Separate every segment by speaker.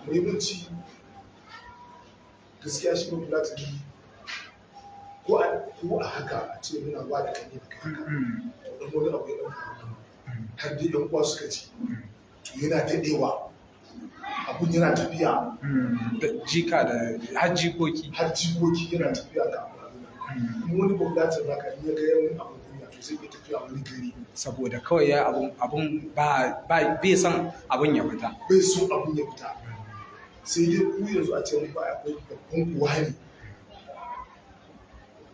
Speaker 1: muhimmanci gaskiya shi ba fulatani ko a haka a ce muna ba da kanye da haka don wani abu ya ɗauka har dai ɗan uwa suka ci to yana daɗewa abun yana tafiya
Speaker 2: da jika da har jikoki
Speaker 1: yana tafiya ga kuma wani bukatun haka in ya ga yawan abun duniya to zai iya tafiya wani gari
Speaker 2: saboda kawai ya abun bai san abun ya fita
Speaker 1: sai dai ku yanzu a ce wani ba akwai babban kuwa ne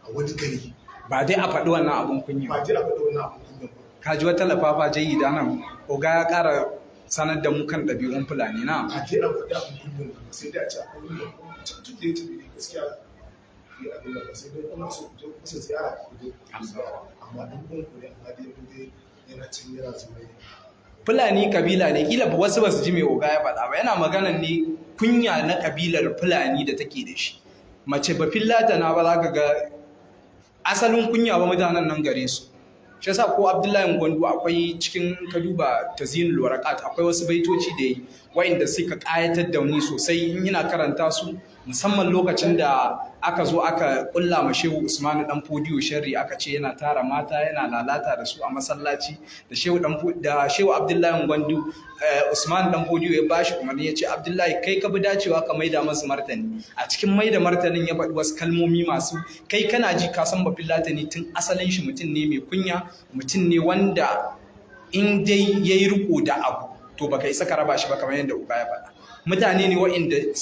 Speaker 1: a wani gari
Speaker 2: ba dai a faɗi wannan abun kunya
Speaker 1: ba
Speaker 2: ka ji wata lafafa jayi da nan oga ya ƙara sanar da mu kan ɗabi'un fulani na
Speaker 1: a je a faɗi abun kunya sai dai a ce akwai wani tuntun da ya tafi da gaskiya ya abin da ba sai dai kuna so ku je kusa ziyara ku je amma ɗan kun ku ne amma dai yana cin yana zuwa
Speaker 2: Fulani kabila ne kila wasu basu ji mai oga ya faɗa ba yana maganan ne kunya na kabilar Fulani da take da shi mace ba fillatana ba za ka ga asalin kunya ba mutanen nan gare su shi yasa ko Abdullahi Gwandu akwai cikin kaduba tazinul waraqat akwai wasu baitoci da yi wa'inda suka kayatar da ni sosai in ina karanta su musamman lokacin da aka zo aka kulla ma Shehu Usmanu dan Fodiyo sharri aka ce yana tara mata yana lalata da su a masallaci da Shehu Abdullahi Gwandu Usman dan Fodiyo ya bashi umarni ya ce Abdullahi kai ka bi dacewa ka maida masu martani a cikin maida martanin ya faɗi wasu kalmomi masu kai kana ji ka san bafillatani tun asalin shi mutum ne mai kunya mutum ne wanda in dai yayi riko da abu to baka isa ka raba shi ba kamar yadda uba ya faɗa mutane ne waɗanda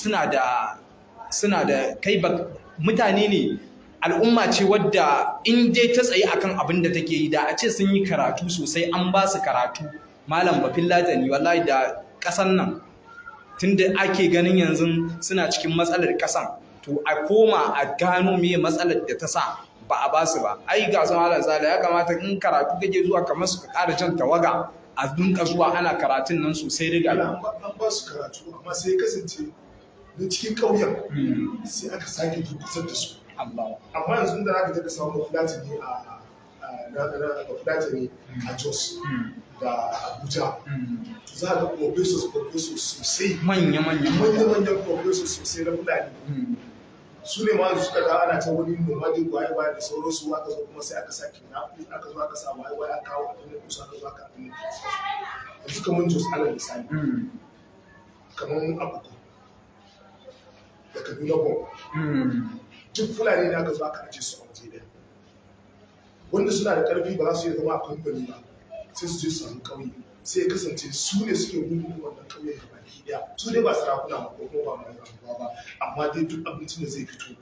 Speaker 2: suna da kai ba mutane ne al'umma ce wadda in dai ta tsaye akan abin da take yi da a ce sun yi karatu sosai an ba su karatu malam bafillatani wallahi da ƙasan nan tunda ake ganin yanzu suna cikin matsalar ƙasan to a koma a gano meye matsalar da ta sa ba a ba su ba ai ga sun halar zala ya kamata in karatu kake zuwa kamar su ka ƙara jan tawaga a dunka zuwa ana karatun nan sosai riga
Speaker 1: an ba su karatu amma sai kasance na cikin ƙauyen sai aka sake durkusar da su amma yanzu da aka daga samun fulatani a Jos da Abuja za a ga professors sosai
Speaker 2: manya-manyan
Speaker 1: professors sosai na fulani su ne ma suka ga ana ta wani nomadic waye-waye da sauransu aka zo kuma sai aka sake aka zo aka sa waye-waye aka kawo abin da kusa aka zo aka abin da kusa yanzu kamar Jos alal misali kamar Abuja da Kaduna Bom duk fulani da aka zo aka aje su a waje ɗaya wanda suna da ƙarfi ba za su iya zama a kamfani ba sai su je su samu ƙauye sai ya kasance su ne suke gudun wannan ƙauyen da baki ɗaya su dai ba sarakuna ba ko kuma ba mai rayuwa ba amma dai duk abincin da zai fito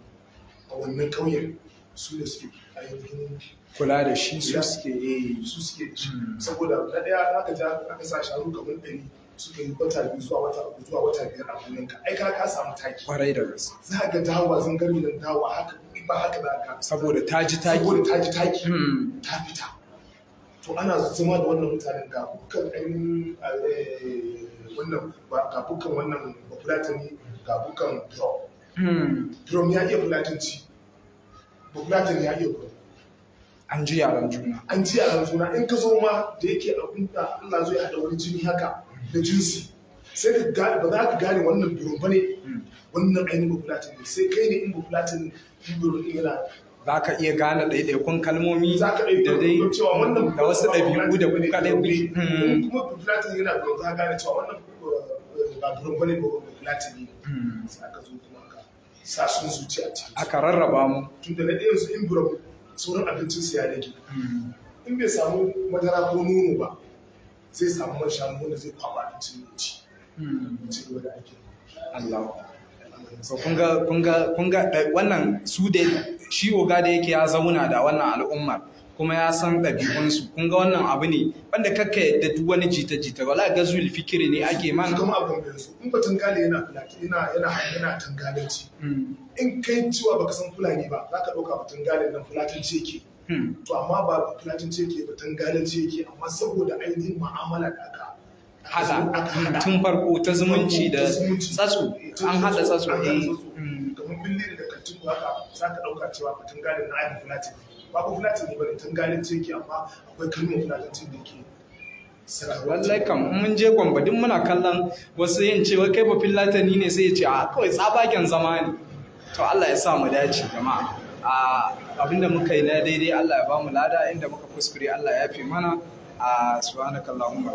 Speaker 1: a wannan ƙauyen su ne suke ainihin
Speaker 2: kula da shi su
Speaker 1: suke ci saboda na ɗaya aka sa shanu kamar 100 suka yi wata 2 zuwa wata 3 zuwa wata 5 a gonan ka ai ka samu taki
Speaker 2: kwarai da gaske
Speaker 1: za ka ga dawa zangare da dawa haka ba haka da ka
Speaker 2: saboda ta ji taki
Speaker 1: ta fita to ana zama da wannan mutanen ga bukan ainihin wannan ga bukan wannan bafulatani ga bukan drum ya iya fulatanci bafulatani ya iya kuma
Speaker 2: an ji yaran juna
Speaker 1: in ka zo ma da yake abin da Allah zai haɗa wani jini haka da jinsi sai ka gane ba za ka gane wannan biron ba ne wannan ainihin bafulatin ne sai kai ne in bafulatin biron ɗin yana
Speaker 2: za ka iya gane ɗaiɗaikun kalmomi
Speaker 1: da dai
Speaker 2: da wasu ɗabi'u da kuka ɗaiɗai
Speaker 1: kuma bafulatin yana biron za ka gane cewa wannan ba biron ba ne ba bafulatin ne sai aka zo kuma aka sa sun zuciya ciki
Speaker 2: aka rarraba mu
Speaker 1: tun da na ɗaya su in biron sauran abincinsu ya rage in bai samu madara ko nono ba zai samu man shanu wanda zai kwaba abincin ya ci gaba da ake
Speaker 2: Allah so kun ga wannan su da shi oga da yake ya zauna da wannan al'ummar kuma ya san ɗabi'unsu kun ga wannan abu ne wanda kakka yadda duk wani jita-jita wala ga zuwa fikiri ne ake mana
Speaker 1: kuma abin da su in ba tangale yana tangalanci in kai cewa baka san fulani ba za ka ɗauka ba tangalen nan fulatanci yake to amma ba fulatanci yake ba tangalanci yake amma saboda ainihin mu'amala da aka
Speaker 2: hada tun farko ta zumunci da tsatso an hada tsatso
Speaker 1: kamar billi da kantin haka za ka ɗauka cewa ba tangalen na ainihin fulatanci ba ko fulatanci ne ba ne tangalanci yake amma akwai kalmar fulatancin da ke
Speaker 2: lallai kam mun je Gombe duk muna kallon wasu yin cewa kai ba fillatani ne sai ya ce a kawai tsabagen zama ne. To Allah ya sa mu dace jama'a. Abinda muka yi na daidai Allah ya ba mu lada, inda muka kuskure Allah ya fi mana. Subhanakallahumma